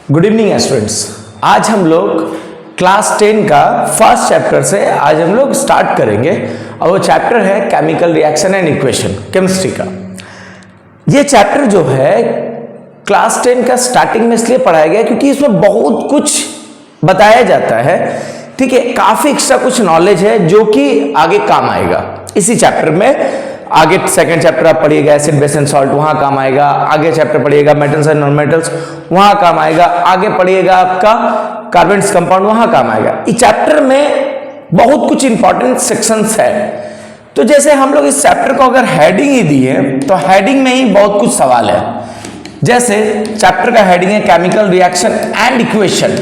Good evening students. आज हम लोग क्लास 10 का फर्स्ट चैप्टर से आज हम लोग स्टार्ट करेंगे और वो चैप्टर है chemical reaction and equation, chemistry का। ये चैप्टर जो है क्लास 10 का स्टार्टिंग में इसलिए पढ़ाया गया क्योंकि इसमें बहुत कुछ बताया जाता है, ठीक है। काफी एक्स्ट्रा कुछ नॉलेज है जो कि आगे काम आएगा इसी चैप्टर में। आगे सेकंड चैप्टर आप पढ़िएगा एसिड बेस एंड सॉल्ट, वहां काम आएगा। आगे चैप्टर पढ़िएगा मेटल्स एंड नॉन मेटल्स, वहां काम आएगा। आगे पढ़िएगा आपका कार्बन्स कंपाउंड, वहां काम आएगा। इस चैप्टर में बहुत कुछ इंपॉर्टेंट सेक्शंस है। तो जैसे हम लोग इस चैप्टर को अगर हेडिंग ही दी है तो हेडिंग में ही बहुत कुछ सवाल है। जैसे चैप्टर का हेडिंग है केमिकल रिएक्शन एंड इक्वेशन,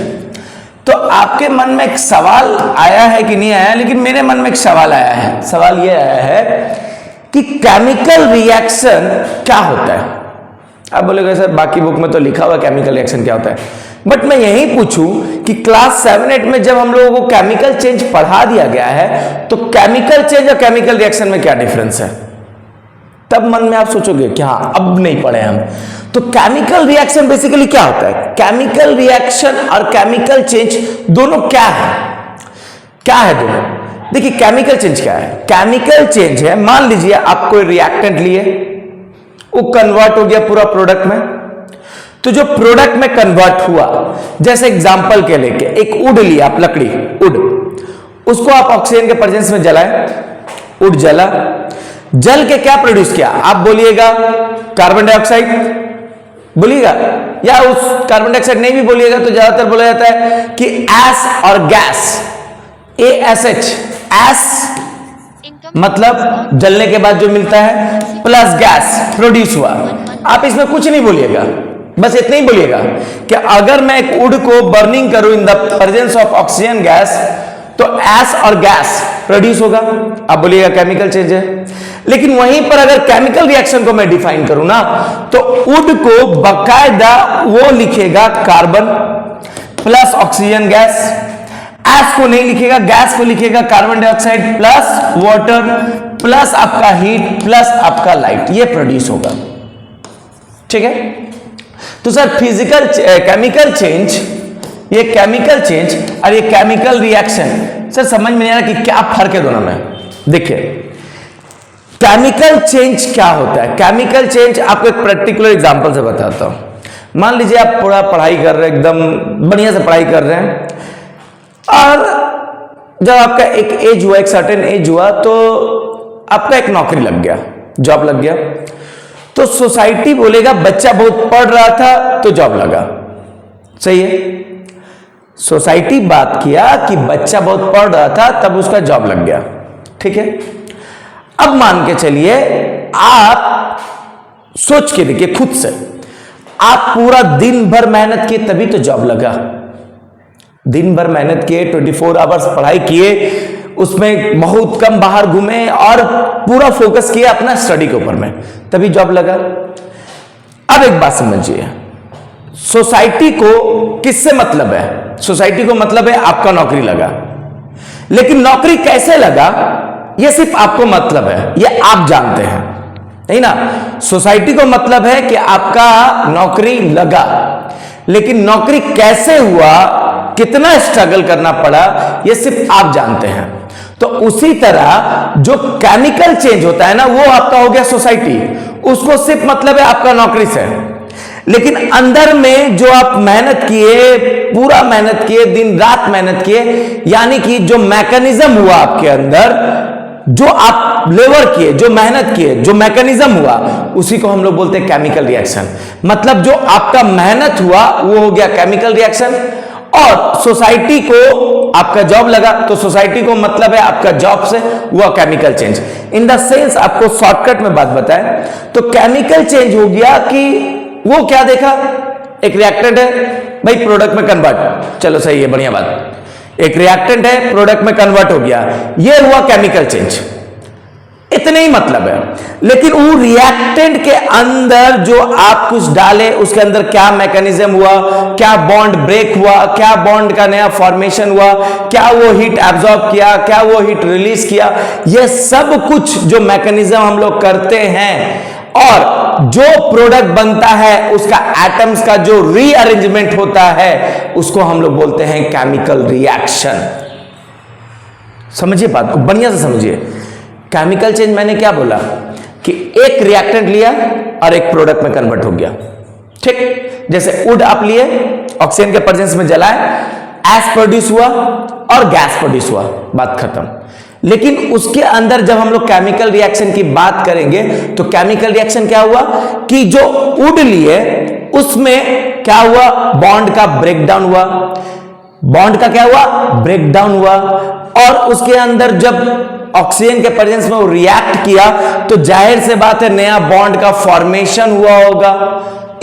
तो आपके मन में एक सवाल आया है कि नहीं आया, लेकिन मेरे मन में एक सवाल आया है। सवाल यह आया है कि केमिकल रिएक्शन क्या होता है। आप बोलेगे सर बाकी बुक में तो लिखा हुआ केमिकल रिएक्शन क्या होता है, बट मैं यही पूछूं कि क्लास 7-8 में जब हम लोगों को केमिकल चेंज पढ़ा दिया गया है तो केमिकल चेंज और केमिकल रिएक्शन में क्या डिफरेंस है। तब मन में आप सोचोगे कि हाँ अब नहीं पढ़े हम। तो केमिकल रिएक्शन बेसिकली क्या होता है, केमिकल रिएक्शन और केमिकल चेंज दोनों क्या है दोनों। देखिए केमिकल चेंज क्या है। केमिकल चेंज है, मान लीजिए आप कोई रिएक्टेंट लिए, वो कन्वर्ट हो गया पूरा प्रोडक्ट में। तो जो प्रोडक्ट में कन्वर्ट हुआ, जैसे एग्जांपल के लेके एक वुड लिया आप, लकड़ी वुड, उसको आप ऑक्सीजन के प्रेजेंस में जलाए, वुड जला, जल के क्या प्रोड्यूस किया। आप बोलिएगा कार्बन डाइऑक्साइड बोलिएगा, या उस कार्बन डाइऑक्साइड नहीं भी बोलिएगा तो ज्यादातर बोला जाता है कि एस और गैस, ASH, एस मतलब जलने के बाद जो मिलता है, प्लस गैस प्रोड्यूस हुआ। आप इसमें कुछ नहीं बोलिएगा, बस इतना ही बोलिएगा कि अगर मैं एक वुड को बर्निंग करूं in the presence of oxygen gas तो एस और गैस प्रोड्यूस होगा। आप बोलिएगा केमिकल चेंज है। लेकिन वहीं पर अगर केमिकल रिएक्शन को मैं डिफाइन करूं ना, तो वुड को बकायदा वो लिखेगा carbon plus oxygen gas, S को नहीं लिखेगा, गैस को लिखेगा carbon dioxide plus water plus आपका हीट प्लस आपका लाइट, ये प्रोड्यूस होगा, ठीक है। तो सर फिजिकल केमिकल चेंज, ये केमिकल चेंज और ये केमिकल रिएक्शन, सर समझ में नहीं आ रहा कि क्या फर्क है दोनों में। देखिए केमिकल चेंज क्या होता है। केमिकल चेंज आपको एक पर्टिकुलर एग्जांपल से बताता हूं। मान लीजिए आप पूरा पढ़ाई कर रहे हैं, एकदम बढ़िया से पढ़ाई कर रहे हैं, और जब आपका एक एज हुआ, एक सर्टेन एज हुआ, तो आपका एक नौकरी लग गया, जॉब लग गया। तो सोसाइटी बोलेगा बच्चा बहुत पढ़ रहा था तो जॉब लगा, सही है। सोसाइटी बात किया कि बच्चा बहुत पढ़ रहा था तब उसका जॉब लग गया, ठीक है। अब मान के चलिए आप सोच के देखिए खुद से, आप पूरा दिन भर मेहनत किए तभी तो जॉब लगा। दिन भर मेहनत किए, 24 आवर्स पढ़ाई किए, उसमें बहुत कम बाहर घूमे और पूरा फोकस किया अपना स्टडी के ऊपर में, तभी जॉब लगा। अब एक बात समझिए, सोसाइटी को किससे मतलब है। सोसाइटी को मतलब है आपका नौकरी लगा, लेकिन नौकरी कैसे लगा यह सिर्फ आपको मतलब है, यह आप जानते हैं, नहीं ना। सोसाइटी को मतलब है कि आपका नौकरी लगा, लेकिन नौकरी कैसे हुआ, कितना स्ट्रगल करना पड़ा, यह सिर्फ आप जानते हैं। तो उसी तरह जो केमिकल चेंज होता है ना, वो आपका हो गया सोसाइटी, उसको सिर्फ मतलब है आपका नौकरी से। लेकिन अंदर में जो आप मेहनत किए, पूरा मेहनत किए, दिन रात मेहनत किए, यानी कि जो मैकेनिज्म हुआ आपके अंदर, जो आप लेबर किए, जो मेहनत किए, जो मैकेनिज्म हुआ, उसी को हम लोग बोलते हैं केमिकल रिएक्शन। मतलब जो आपका मेहनत हुआ वो हो गया केमिकल रिएक्शन, और सोसाइटी को आपका जॉब लगा तो सोसाइटी को मतलब है आपका जॉब से हुआ chemical change. In the sense आपको शॉर्टकट में बात बताएं तो केमिकल चेंज हो गया कि वो क्या देखा, एक रिएक्टेंट है भाई प्रोडक्ट में कन्वर्ट, चलो सही है, बढ़िया बात, एक रिएक्टेंट है प्रोडक्ट में कन्वर्ट हो गया, ये हुआ केमिकल चेंज, इतने ही मतलब है। लेकिन वो रिएक्टेंट के अंदर जो आप कुछ डाले, उसके अंदर क्या मैकेनिज्म हुआ, क्या बॉन्ड ब्रेक हुआ, क्या बॉन्ड का नया फॉर्मेशन हुआ, क्या वो हीट एब्जॉर्ब किया, क्या वो हीट रिलीज किया, ये सब कुछ जो मैकेनिज्म हम लोग करते हैं और जो प्रोडक्ट बनता है उसका एटम्स का जो रीअरेंजमेंट होता है उसको हम लोग बोलते हैं केमिकल रिएक्शन। समझिए बात को, बढ़िया से समझिए। केमिकल चेंज मैंने क्या बोला कि एक रिएक्टेंट लिया और एक प्रोडक्ट में कन्वर्ट हो गया, ठीक। जैसे वुड आप लिए, ऑक्सीजन के प्रेजेंस में जलाए, एस प्रोड्यूस हुआ और गैस प्रोड्यूस हुआ, बात खत्म। लेकिन उसके अंदर जब हम लोग केमिकल रिएक्शन की बात करेंगे तो केमिकल रिएक्शन क्या हुआ कि जो वुड लिए उसमें क्या हुआ, बॉन्ड का ब्रेकडाउन हुआ, बॉन्ड का क्या हुआ, ब्रेकडाउन हुआ, और उसके अंदर जब ऑक्सीजन के प्रेजेंस में वो रिएक्ट किया तो जाहिर से बात है नया बॉन्ड का फॉर्मेशन हुआ होगा,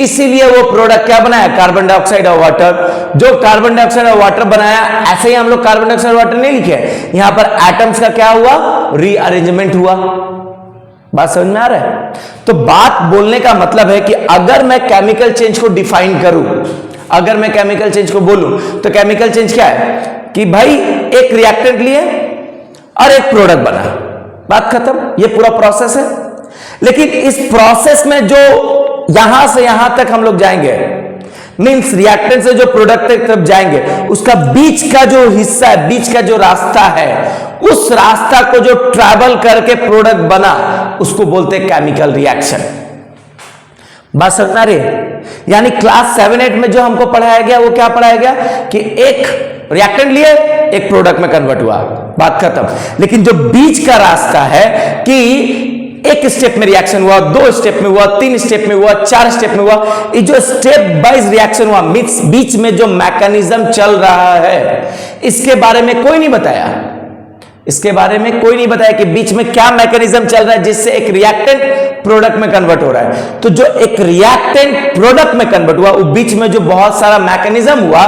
इसीलिए वो प्रोडक्ट क्या बनाया, कार्बन डाइऑक्साइड और वाटर। जो कार्बन डाइऑक्साइड और वाटर बनाया, ऐसे ही हम लोग कार्बन डाइऑक्साइड वाटर नहीं लिखे, यहां पर एटम्स का क्या हुआ, रीअरेंजमेंट हुआ। बात समझ में आ रहा है? तो बात बोलने का मतलब है कि अगर मैं केमिकल चेंज को डिफाइन करूं, अगर मैं केमिकल चेंज को बोलूं तो केमिकल चेंज क्या है कि भाई एक रिएक्टेंट लिए और एक प्रोडक्ट बना, बात खत्म, ये पूरा प्रोसेस है। लेकिन इस प्रोसेस में जो यहां से यहां तक हम लोग जाएंगे, मींस रिएक्टेंट से जो प्रोडक्ट तक जाएंगे, उसका बीच का जो हिस्सा है, बीच का जो रास्ता है, उस रास्ता को जो ट्रैवल करके प्रोडक्ट बना उसको बोलते हैं केमिकल रिएक्शन। बात समझ आ रही है? यानी क्लास 7-8 में जो हमको पढ़ाया गया वो क्या पढ़ाया गया कि एक रिएक्टेंट लिए एक प्रोडक्ट में कन्वर्ट हुआ, बात खत्म। लेकिन जो बीच का रास्ता है कि एक स्टेप में रिएक्शन हुआ, 2 स्टेप में हुआ, 3 स्टेप में हुआ, 4 स्टेप में हुआ, ये जो स्टेप वाइज रिएक्शन हुआ, बीच में जो मैकेनिज्म चल रहा है, इसके बारे में कोई नहीं बताया। इसके बारे में कोई नहीं बताया कि बीच में क्या मैकेनिज्म चल रहा है जिससे एक रिएक्टेंट प्रोडक्ट में कन्वर्ट हो रहा है। तो जो एक रिएक्टेंट प्रोडक्ट में कन्वर्ट हुआ, वो बीच में जो बहुत सारा मैकेनिज्म हुआ,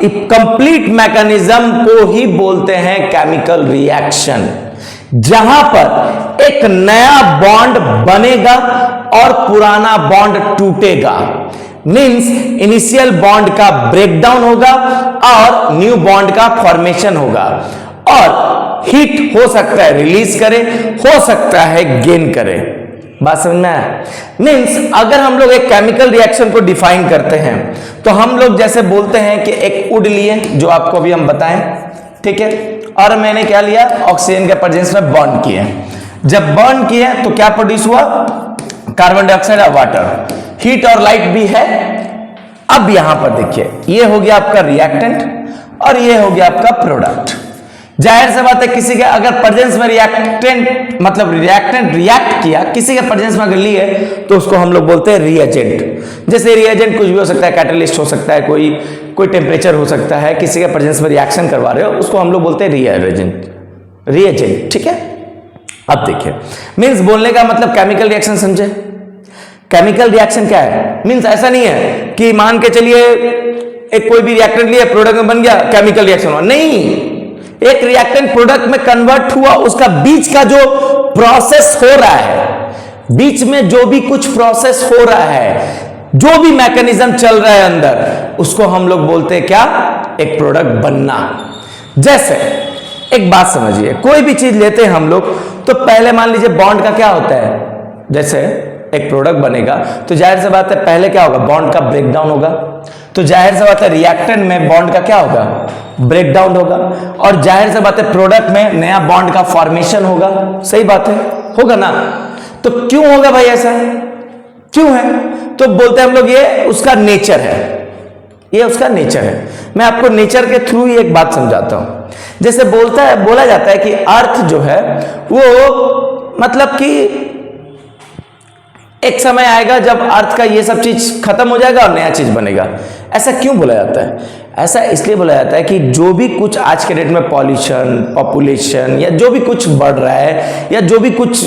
कंप्लीट मैकेनिज्म को ही बोलते हैं केमिकल रिएक्शन, जहां पर एक नया बॉन्ड बनेगा और पुराना बॉन्ड टूटेगा। मींस इनिशियल बॉन्ड का ब्रेकडाउन होगा और न्यू बॉन्ड का फॉर्मेशन होगा, और हीट हो सकता है रिलीज करे, हो सकता है गेन करे। बात समझ में आया? मींस अगर हम लोग एक केमिकल रिएक्शन को डिफाइन करते हैं तो हम लोग जैसे बोलते हैं कि एक वुड लिए, जो आपको अभी हम बताएं, ठीक है, और मैंने क्या लिया, ऑक्सीजन के प्रेजेंस में बॉन्ड किए। जब बॉन्ड किए तो क्या प्रोड्यूस हुआ, कार्बन डाइऑक्साइड और वाटर, हीट और लाइट भी है। अब यहां पर देखिए, ये हो गया आपका रिएक्टेंट और ये हो गया आपका प्रोडक्ट। जाहिर सी बात है किसी के अगर प्रेजेंस में रिएक्टेंट मतलब रिएक्टेंट रिएक्ट किया, किसी के प्रेजेंस में अगर लिए तो उसको हम लोग बोलते हैं रिएजेंट। जैसे रिएजेंट कुछ भी हो सकता है, कैटलिस्ट हो सकता है, कोई टेम्परेचर हो सकता है, किसी के प्रेजेंस में रिएक्शन करवा रहे हो उसको हम लोग बोलते हैं रिएजेंट, ठीक है। अब देखिए, मींस बोलने का मतलब केमिकल रिएक्शन समझे। केमिकल रिएक्शन क्या है? मींस ऐसा नहीं है कि मान के चलिए एक कोई भी रिएक्टेंट लिया, प्रोडक्ट में बन गया, केमिकल रिएक्शन हुआ, नहीं। एक रिएक्टेंट प्रोडक्ट में कन्वर्ट हुआ, उसका बीच का जो प्रोसेस हो रहा है, बीच में जो भी कुछ प्रोसेस हो रहा है, जो भी मैकेनिज्म चल रहा है अंदर, उसको हम लोग बोलते हैं क्या, एक प्रोडक्ट बनना। जैसे एक बात समझिए, कोई भी चीज लेते हैं हम लोग तो पहले मान लीजिए बॉन्ड का क्या होता है, जैसे एक प्रोडक्ट बनेगा तो जाहिर सी बात है पहले क्या होगा, बॉन्ड का ब्रेकडाउन होगा। तो जाहिर सी बात है रिएक्टेंट में बॉन्ड का क्या होगा, ब्रेकडाउन होगा, और जाहिर सी बात है प्रोडक्ट में नया बॉन्ड का फॉर्मेशन होगा। सही बात है, होगा ना। तो क्यों होगा भाई ऐसा, क्यों है? तो बोलते हैं हम लोग ये उसका नेचर है, ये उसका नेचर है। मैं आपको नेचर के थ्रू ही एक बात समझाता हूं। जैसे बोला जाता है कि अर्थ जो है वो मतलब कि एक समय आएगा जब अर्थ का ये सब चीज खत्म हो जाएगा और नया चीज बनेगा। ऐसा क्यों बोला जाता है? ऐसा इसलिए बोला जाता है कि जो भी कुछ आज के डेट में पॉल्यूशन, पॉपुलेशन या जो भी कुछ बढ़ रहा है या जो भी कुछ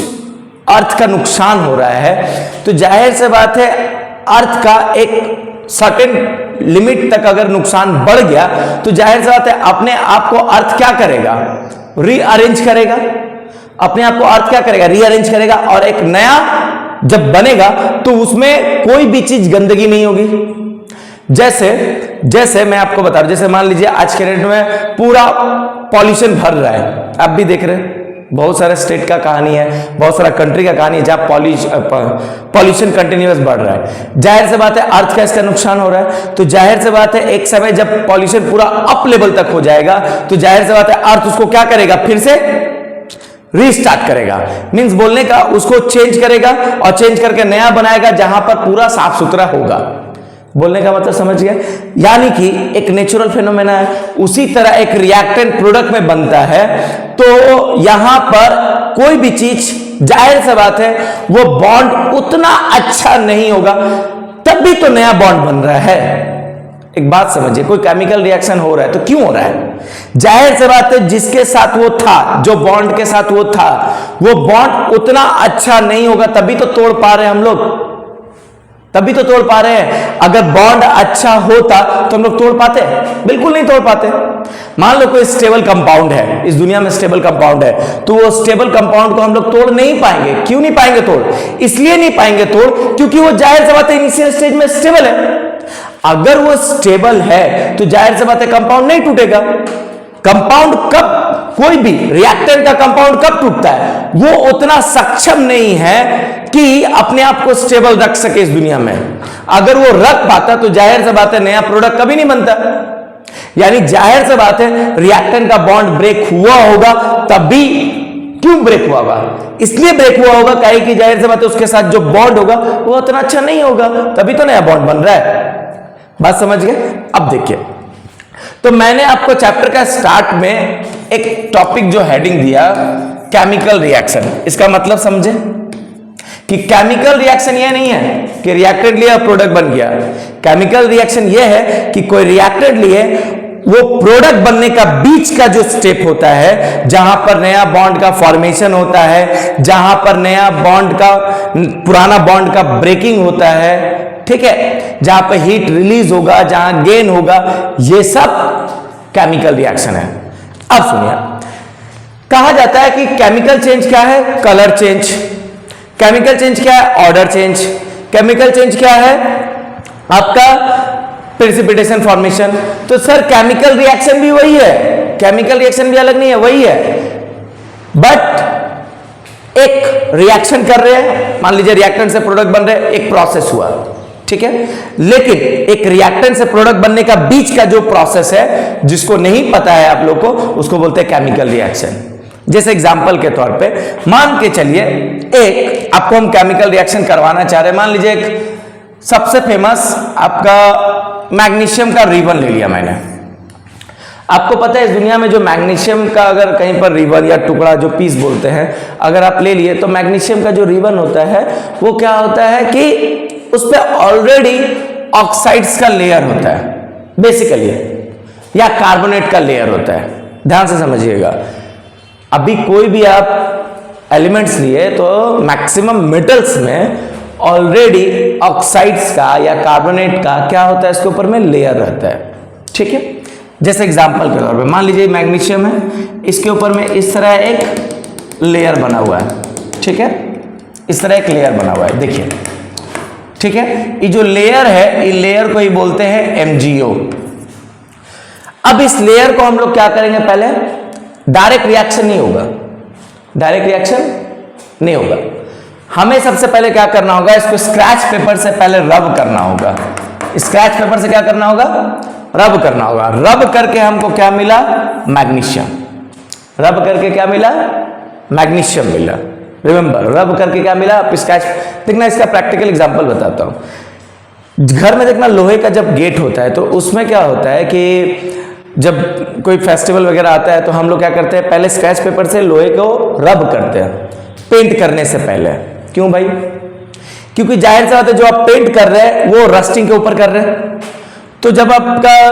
अर्थ का नुकसान हो रहा है, तो जाहिर से बात है अर्थ का एक सर्टेन लिमिट तक अगर नुकसान बढ़ गया तो जाहिर सी बात है अपने आप को अर्थ क्या करेगा, रीअरेंज करेगा। अपने आप को अर्थ क्या करेगा, रीअरेंज करेगा, और एक नया जब बनेगा तो उसमें कोई भी चीज गंदगी नहीं होगी। जैसे मैं आपको बता रहा हूं, जैसे मान लीजिए आज के डेट में पूरा पॉल्यूशन भर रहा है, आप भी देख रहे हैं, बहुत सारे स्टेट का कहानी है, बहुत सारा कंट्री का कहानी है जहां पॉल्यूशन कंटिन्यूअस बढ़ रहा है। जाहिर से बात है अर्थ का इसका नुकसान हो रहा है, तो जाहिर से बात है एक समय जब पॉल्यूशन पूरा अप लेवल तक हो जाएगा तो जाहिर से बात है अर्थ उसको क्या करेगा, फिर से रीस्टार्ट करेगा। मींस बोलने का उसको चेंज करेगा और चेंज करके नया बनाएगा जहां पर पूरा साफ सुथरा होगा। बोलने का मतलब समझ गया? यानी कि एक नेचुरल फिनोमेना है, उसी तरह एक रिएक्टेंट प्रोडक्ट में बनता है। तो यहां पर कोई भी चीज जाहिर सी बात है वो बॉन्ड उतना अच्छा नहीं होगा, तब भी तो नया बॉन्ड बन रहा है। एक बात समझिए, कोई केमिकल रिएक्शन हो रहा है तो क्यों हो रहा है? जाहिर सी बात है जिसके साथ वो था, जो बॉन्ड के साथ वो था, वो बॉन्ड उतना अच्छा नहीं होगा, तभी तो तोड़ पा रहे हैं हम लोग, तभी तो तोड़ पा रहे हैं। अगर बॉन्ड अच्छा होता तो हम लोग तोड़ पाते? बिल्कुल नहीं तोड़ पाते। मान लो कोई स्टेबल कंपाउंड है, इस दुनिया में स्टेबल कंपाउंड है, तो वो स्टेबल कंपाउंड को हम लोग तोड़ नहीं पाएंगे। क्यों नहीं पाएंगे तोड़? इसलिए नहीं पाएंगे तोड़ क्योंकि वो जाहिर सी बात है इनिशियल स्टेज में स्टेबल है। अगर वो स्टेबल है तो जाहिर सी बात है कंपाउंड नहीं टूटेगा। कंपाउंड कब, कोई भी रिएक्टेंट का कंपाउंड कब टूटता है? वो उतना सक्षम नहीं है कि अपने आप को स्टेबल रख सके इस दुनिया में। अगर वो रख पाता तो जाहिर सी बात है नया प्रोडक्ट कभी नहीं बनता। यानी जाहिर सी बात है रिएक्टेंट का बॉन्ड ब्रेक हुआ होगा, तभी क्यों ब्रेक हुआ होगा? इसलिए ब्रेक हुआ होगा काहे कि जाहिर सी बात है उसके साथ जो बॉन्ड होगा वो उतना अच्छा नहीं होगा, तभी तो नया बॉन्ड बन रहा है। बात समझ गए? अब देखिए, तो मैंने आपको चैप्टर का स्टार्ट में एक टॉपिक जो हेडिंग दिया केमिकल रिएक्शन, इसका मतलब समझे कि केमिकल रिएक्शन ये नहीं है कि रिएक्टेंट लिया प्रोडक्ट बन गया। केमिकल रिएक्शन ये है कि कोई रिएक्टेंट लिए वो प्रोडक्ट बनने का बीच का जो स्टेप होता है, जहां पर नया बॉन्ड का फॉर्मेशन होता है, जहां पर नया बॉन्ड का पुराना बॉन्ड का ब्रेकिंग होता है, ठीक है, जहां पर हीट रिलीज होगा, जहां गेन होगा, ये सब केमिकल रिएक्शन है। अब सुनिए, कहा जाता है कि केमिकल चेंज क्या है? Colour change. केमिकल चेंज क्या है? Order change. केमिकल चेंज क्या है? आपका प्रेसिपिटेशन फॉर्मेशन। तो सर केमिकल रिएक्शन भी वही है, केमिकल रिएक्शन भी अलग नहीं है, वही है, बट एक रिएक्शन कर रहे हैं, मान लीजिए रिएक्टेंट से प्रोडक्ट बन रहे हैं, एक प्रोसेस हुआ, ठीक है, लेकिन एक रिएक्टेंट से प्रोडक्ट बनने का बीच का जो प्रोसेस है, जिसको नहीं पता है आप लोग को, उसको बोलते हैं केमिकल रिएक्शन। जैसे एग्जांपल के तौर पे मान के चलिए एक आपको हम केमिकल रिएक्शन करवाना चाह रहे हैं, मान लीजिए एक सबसे फेमस आपका मैग्नीशियम का रिबन ले लिया मैंने। आपको पता है इस दुनिया में जो मैग्नीशियम का अगर कहीं पर रिबन या टुकड़ा, जो पीस बोलते हैं, अगर आप ले लिए तो मैग्नीशियम का जो रिबन होता है वो क्या होता है कि उस पर ऑलरेडी ऑक्साइड्स का लेयर होता है बेसिकली, या कार्बोनेट का लेयर होता है। ध्यान से समझिएगा, अभी कोई भी आप एलिमेंट्स लिए तो मैक्सिमम मेटल्स में ऑलरेडी ऑक्साइड्स का या कार्बोनेट का क्या होता है, इसके ऊपर में लेयर रहता है, ठीक है। जैसे एग्जांपल के तौर पे मान लीजिए मैग्नीशियम है, इसके ऊपर में इस तरह एक लेयर बना हुआ है, ठीक है, इस तरह एक लेयर बना हुआ है, देखिए, ठीक है। ये जो लेयर है, ये लेयर को ही बोलते हैं MgO। अब इस लेयर को हम लोग क्या करेंगे, पहले डायरेक्ट रिएक्शन नहीं होगा, डायरेक्ट रिएक्शन नहीं होगा, हमें सबसे पहले क्या करना होगा, इसको स्क्रैच पेपर से पहले रब करना होगा। स्क्रैच पेपर से क्या करना होगा, रब करना होगा। रब करके हमको क्या मिला, मैग्नीशियम। रब करके क्या मिला, मैग्नीशियम मिला। रिमेंबर, रब करके क्या मिला, स्क्रैच। देखना इसका प्रैक्टिकल एग्जांपल बताता हूं। घर में देखना लोहे का जब गेट होता है तो उसमें क्या होता है कि जब कोई फेस्टिवल वगैरह आता है तो हम लोग क्या करते हैं, पहले स्क्रैच पेपर से लोहे को रब करते हैं पेंट करने से पहले। क्यों भाई? क्योंकि जाहिर सी बात है जो आप पेंट कर रहे हैं वो रस्टिंग के ऊपर कर रहे हैं, तो जब आपका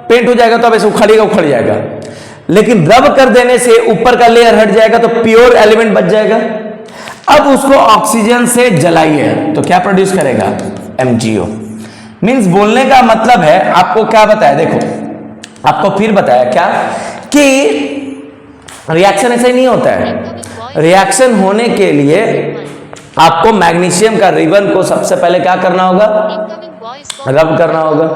पेंट हो जाएगा तो अब ऐसे उखड़ जाएगा, लेकिन रब कर देने से ऊपर का लेयर हट जाएगा तो प्योर एलिमेंट बच जाएगा। अब उसको ऑक्सीजन से जलाइए तो क्या प्रोड्यूस करेगा, MgO। मींस बोलने का मतलब है, आपको क्या बताया, देखो आपको फिर बताया क्या कि रिएक्शन ऐसे नहीं होता है। रिएक्शन होने के लिए आपको मैग्नीशियम का रिबन को सबसे पहले क्या करना होगा, रब करना होगा,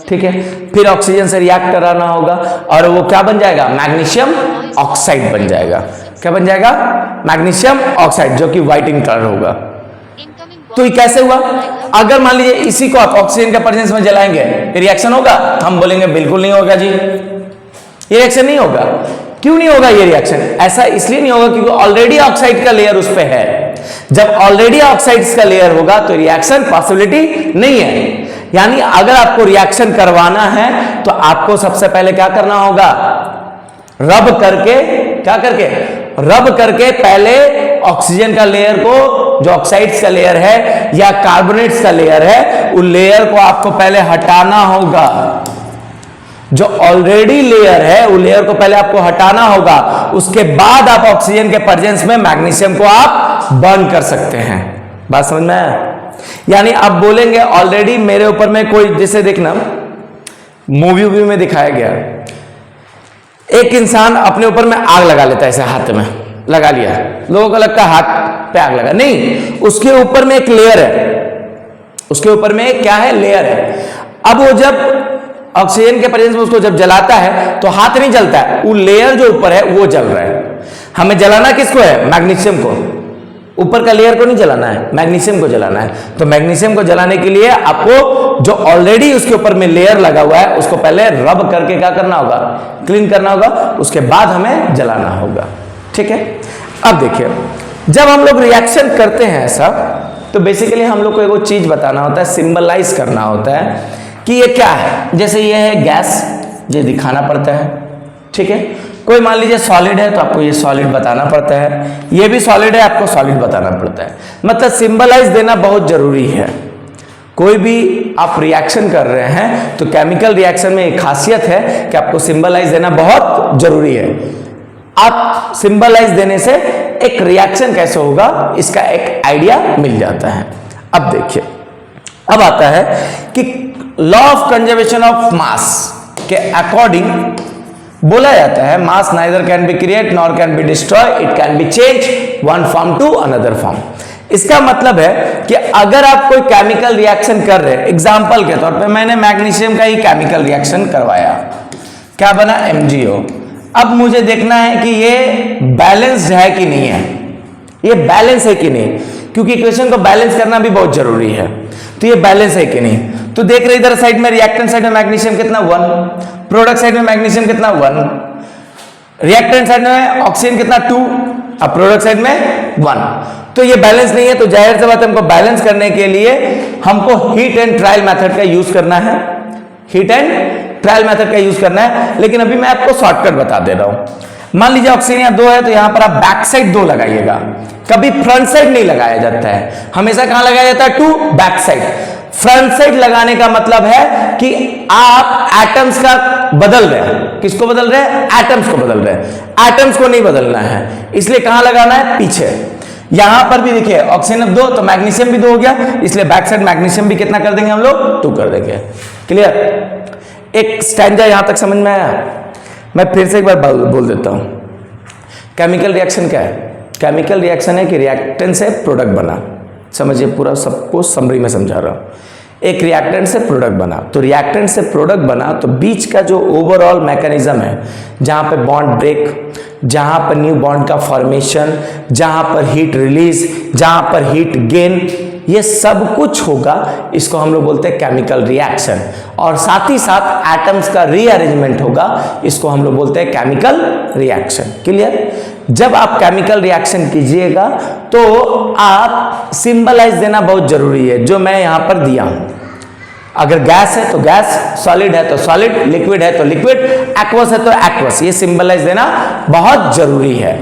ठीक है, फिर ऑक्सीजन से रिएक्ट कराना होगा और वो क्या बन जाएगा, मैग्नीशियम ऑक्साइड बन जाएगा। क्या बन जाएगा? मैग्नीशियम ऑक्साइड, जो कि व्हाइट इन कलर होगा। तो ये कैसे हुआ? अगर मान लीजिए इसी को आप ऑक्सीजन के प्रेजेंस में जलाएंगे, रिएक्शन होगा? हम बोलेंगे बिल्कुल नहीं होगा जी, ये रिएक्शन नहीं होगा। क्यों नहीं होगा ये रिएक्शन? ऐसा इसलिए नहीं होगा क्योंकि ऑलरेडी ऑक्साइड का लेयर उस पे है। जब ऑलरेडी ऑक्साइड्स का लेयर होगा तो रिएक्शन पॉसिबिलिटी नहीं है। यानी अगर आपको रिएक्शन करवाना है तो आपको सबसे पहले क्या करना होगा? रब करके, क्या करके? रब करके पहले ऑक्सीजन का लेयर को, जो ऑक्साइड्स का लेयर है या कार्बोनेट्स का लेयर है, उस लेयर को आपको पहले हटाना होगा। जो ऑलरेडी लेयर है उस लेयर को पहले आपको हटाना होगा, उसके बाद आप ऑक्सीजन के प्रेजेंस में मैग्नीशियम को आप बर्न कर सकते हैं। बात समझ में आया? यानी आप बोलेंगे ऑलरेडी मेरे ऊपर में कोई, जैसे देखना मूवी में दिखाया गया, एक इंसान अपने ऊपर में आग लगा लेता है, ऐसे हाथ में लगा लिया, लोगों को लगता है हाथ पे आग लगा, नहीं, उसके ऊपर में एक लेयर है, उसके ऊपर में क्या है? लेयर है। अब वो जब ऑक्सीजन के प्रेजेंस में उसको जब जलाता है तो हाथ नहीं जलता है, वो लेयर जो ऊपर है वो जल रहा है। हमें जलाना किसको है? मैग्नीशियम को। ऊपर का लेयर को नहीं जलाना है, मैग्नीशियम को जलाना है। तो मैग्नीशियम को जलाने के लिए आपको जो ऑलरेडी उसके ऊपर में लेयर लगा हुआ है उसको पहले रब करके क्या करना होगा? क्लीन करना होगा, उसके बाद हमें जलाना होगा। ठीक है। अब देखिए, जब हम लोग रिएक्शन करते हैं ऐसा, तो बेसिकली हम लोग को एक चीज बताना होता है, सिंबलाइज करना होता है कि ये क्या है। जैसे ये है गैस, ये दिखाना पड़ता है। ठीक है। कोई मान लीजिए सॉलिड है तो आपको ये सॉलिड बताना पड़ता है, ये भी सॉलिड है, आपको सॉलिड बताना पड़ता है। मतलब सिंबलाइज देना बहुत जरूरी है। कोई भी आप रिएक्शन कर रहे हैं तो केमिकल रिएक्शन में एक खासियत है कि आपको सिंबलाइज देना बहुत जरूरी है। आप सिंबलाइज देने से एक रिएक्शन कैसे होगा इसका एक आइडिया मिल जाता है। अब देखिए, अब आता है कि law of conservation of mass के अकॉर्डिंग बोला जाता है, mass neither can be create nor can be destroy, it can be change one form to another form. इसका मतलब है कि अगर आप कोई केमिकल रिएक्शन कर रहे हैं, एग्जांपल के तौर पे मैंने मैग्नीशियम का ही केमिकल रिएक्शन करवाया, क्या बना? MgO। अब मुझे देखना है कि ये बैलेंस्ड है कि नहीं है, ये बैलेंस है कि नहीं, क्योंकि इक्वेशन को बैलेंस करना भी बहुत जरूरी है। तो ये बैलेंस है कि नहीं, तो देख रहे इधर साइड में रिएक्टेंट साइड में मैग्नीशियम कितना 1, प्रोडक्ट साइड में मैग्नीशियम कितना 1, रिएक्टेंट साइड में ऑक्सीजन कितना 2, अब प्रोडक्ट साइड में 1। तो ये बैलेंस नहीं है, तो जाहिर सी बात है हमको बैलेंस करने के लिए हमको हीट एंड ट्रायल मेथड का यूज करना है, हीट एंड ट्रायल मेथड का यूज करना है। लेकिन अभी मैं आपको शॉर्टकट बता दे रहा हूं। मान लीजिए ऑक्सीजन यहाँ 2 है तो यहां पर आप बैक साइड 2 लगाइएगा, कभी फ्रंट साइड नहीं लगाया जाता है, हमेशा कहां लगाया जाता है? 2 बैक साइड। फ्रंट साइड लगाने का मतलब है कि आप एटम्स का बदल रहे हैं। किसको बदल रहे हैं? एटम्स को बदल रहे हैं। एटम्स को नहीं बदलना है, इसलिए कहां लगाना है? पीछे। यहां पर भी देखिए ऑक्सीजन अब 2 तो मैग्नीशियम भी 2 हो गया, इसलिए बैक साइड मैग्नीशियम भी कितना कर देंगे हम लोग? 2 कर देंगे। क्लियर? एक स्टैंजा यहां तक समझ में आया? मैं फिर से एक बार बोल देता हूं। केमिकल रिएक्शन क्या है? केमिकल रिएक्शन है कि रिएक्टेंट से प्रोडक्ट बना। समझिए, पूरा सबको समरी में समझा रहा हूं। एक रिएक्टेंट से प्रोडक्ट बना, तो रिएक्टेंट से प्रोडक्ट बना तो बीच का जो ओवरऑल मैकेनिज्म है, जहां पे बॉन्ड ब्रेक, जहां पर न्यू बॉन्ड का फॉर्मेशन, जहां पर हीट रिलीज, जहां पर हीट गेन, ये सब कुछ होगा, इसको हम लोग बोलते हैं केमिकल रिएक्शन। और साथ ही साथ एटम्स का रीअरेंजमेंट होगा, इसको हम लोग बोलते हैं केमिकल रिएक्शन। क्लियर? जब आप केमिकल रिएक्शन कीजिएगा तो आप सिंबलाइज देना बहुत जरूरी है, जो मैं यहां पर दिया हूं। अगर गैस है तो गैस, सॉलिड है तो सॉलिड, लिक्विड है तो लिक्विड, एक्वस है तो एक्वस, ये सिंबलाइज देना बहुत जरूरी है।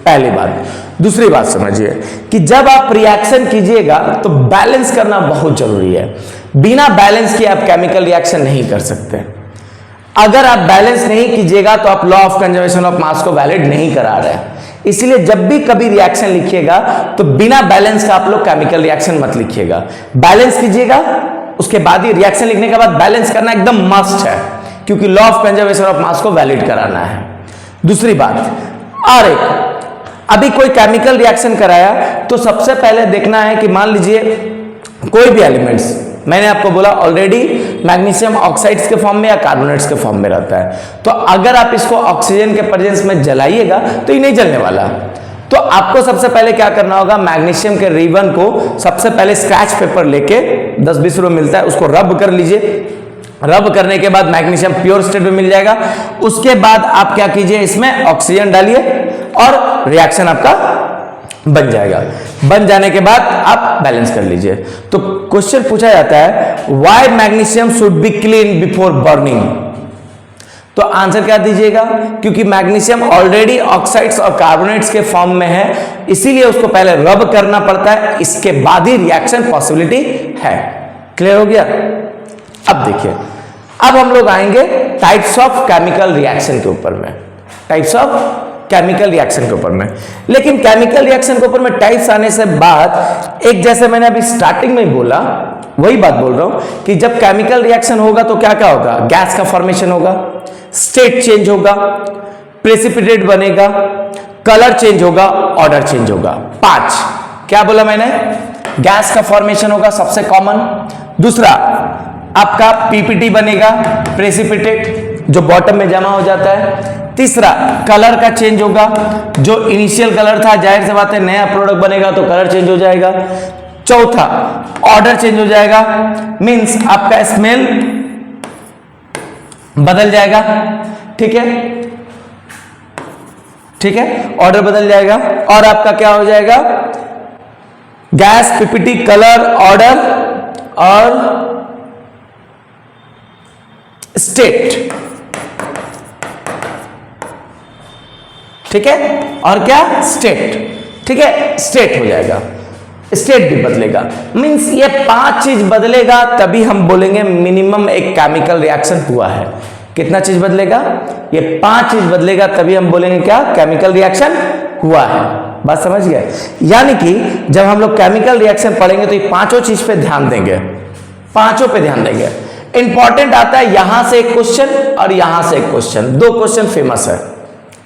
पहली बात। दूसरी बात समझिए कि जब आप रिएक्शन कीजिएगा तो बैलेंस करना बहुत जरूरी है। बिना बैलेंस किए आप केमिकल रिएक्शन नहीं कर सकते। अगर आप बैलेंस नहीं कीजिएगा तो आप लॉ ऑफ कंजर्वेशन ऑफ मास को वैलिड नहीं करा रहे हैं। इसलिए जब भी कभी रिएक्शन लिखिएगा तो बिना बैलेंस का आप लोग केमिकल रिएक्शन मत लिखिएगा, बैलेंस कीजिएगा, उसके बाद ही रिएक्शन लिखने के बाद बैलेंस करना एकदम मस्ट है, क्योंकि लॉ ऑफ कंजर्वेशन ऑफ मास को वैलिड कराना है। दूसरी बात, और एक, अभी कोई केमिकल रिएक्शन कराया तो सबसे पहले देखना है कि मान लीजिए कोई भी एलिमेंट्स, मैंने आपको बोला ऑलरेडी मैग्नीशियम ऑक्साइड्स के फॉर्म में या कार्बोनेट्स के फॉर्म में रहता है। तो अगर आप इसको ऑक्सीजन के प्रेजेंस में जलाइएगा तो ये नहीं जलने वाला। तो आपको सबसे पहले क्या करना होगा, मैग्नीशियम के रिबन को सबसे पहले स्क्रैच पेपर लेके 10-20 रुपए मिलता है, उसको रब कर लीजिए। रब करने के बाद मैग्नीशियम प्योर स्टेट में मिल जाएगा। उसके बाद आप क्या कीजिए, इसमें ऑक्सीजन डालिए और रिएक्शन आपका बन जाएगा। बन जाने के बाद आप बैलेंस कर लीजिए। तो क्वेश्चन पूछा जाता है, why magnesium should be clean before burning. तो आंसर क्या दीजिएगा, क्योंकि मैग्नीशियम ऑलरेडी ऑक्साइड्स और कार्बोनेट्स के फॉर्म में है, इसीलिए उसको पहले रब करना पड़ता है, इसके बाद ही रिएक्शन पॉसिबिलिटी है। क्लियर हो गया। अब देखिए, अब हम लोग आएंगे टाइप्स ऑफ केमिकल रिएक्शन के ऊपर में, टाइप्स ऑफ केमिकल रिएक्शन के ऊपर में। लेकिन केमिकल रिएक्शन के ऊपर में टाइप्स आने से बाद एक, जैसे मैंने अभी स्टार्टिंग में बोला, वही बात बोल रहा हूं कि जब केमिकल रिएक्शन होगा तो क्या क्या होगा, गैस का फॉर्मेशन होगा, स्टेट चेंज होगा, प्रेसिपिटेट बनेगा, कलर चेंज होगा, ऑर्डर चेंज होगा। 5 क्या बोला मैंने, गैस का फॉर्मेशन होगा सबसे कॉमन। दूसरा आपका पीपीटी बनेगा, प्रेसिपिटेट, जो बॉटम में जमा हो जाता है। तीसरा कलर का चेंज होगा, जो इनिशियल कलर था, जाहिर सी बात है नया प्रोडक्ट बनेगा तो कलर चेंज हो जाएगा। चौथा ऑर्डर चेंज हो जाएगा, मींस आपका स्मेल बदल जाएगा। ठीक है, ठीक है, ऑर्डर बदल जाएगा। और आपका क्या हो जाएगा, गैस, पीपीटी, कलर, ऑर्डर और स्टेट। ठीक है, और क्या, स्टेट। ठीक है, स्टेट हो जाएगा, स्टेट भी बदलेगा। मींस ये 5 चीज बदलेगा तभी हम बोलेंगे मिनिमम एक केमिकल रिएक्शन हुआ है। कितना चीज बदलेगा, ये 5 चीज बदलेगा तभी हम बोलेंगे क्या, केमिकल रिएक्शन हुआ है। बात समझ गए। यानी कि जब हम लोग केमिकल रिएक्शन पढ़ेंगे तो ये 5 चीज पे ध्यान देंगे, 5 पे ध्यान देंगे। इंपॉर्टेंट आता है यहां से एक क्वेश्चन और यहां से एक क्वेश्चन, 2 क्वेश्चन फेमस है।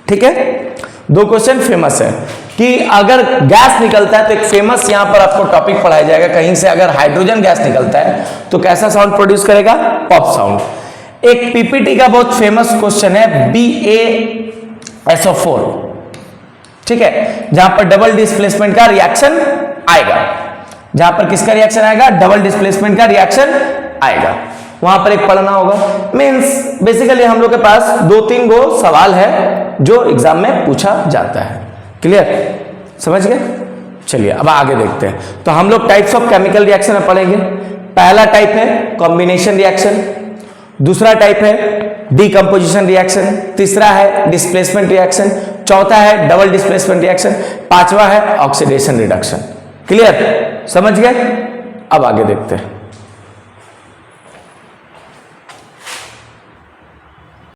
ठीक है, 2 क्वेश्चन फेमस है कि अगर गैस निकलता है तो एक फेमस यहां पर आपको टॉपिक पढ़ाया जाएगा कहीं से, अगर हाइड्रोजन गैस निकलता है तो कैसा साउंड प्रोड्यूस करेगा, पॉप साउंड। एक पीपीटी का बहुत फेमस क्वेश्चन है BaSO4, ठीक है, जहां पर डबल डिस्प्लेसमेंट का रिएक्शन आएगा, जहां पर किसका रिएक्शन आएगा, डबल डिस्प्लेसमेंट का रिएक्शन आएगा, वहां पर एक पढ़ना होगा। मींस बेसिकली हम लोग के पास 2-3 गो सवाल है जो एग्जाम में पूछा जाता है। क्लियर, समझ गए। चलिए अब आगे देखते हैं। तो हम लोग टाइप्स ऑफ केमिकल रिएक्शन में पढ़ेंगे। पहला टाइप है कॉम्बिनेशन रिएक्शन, दूसरा टाइप है डीकंपोजिशन रिएक्शन, तीसरा है डिस्प्लेसमेंट रिएक्शन, चौथा है डबल डिस्प्लेसमेंट रिएक्शन, पांचवा है ऑक्सीडेशन रिडक्शन। क्लियर, समझ गए। अब आगे देखते हैं।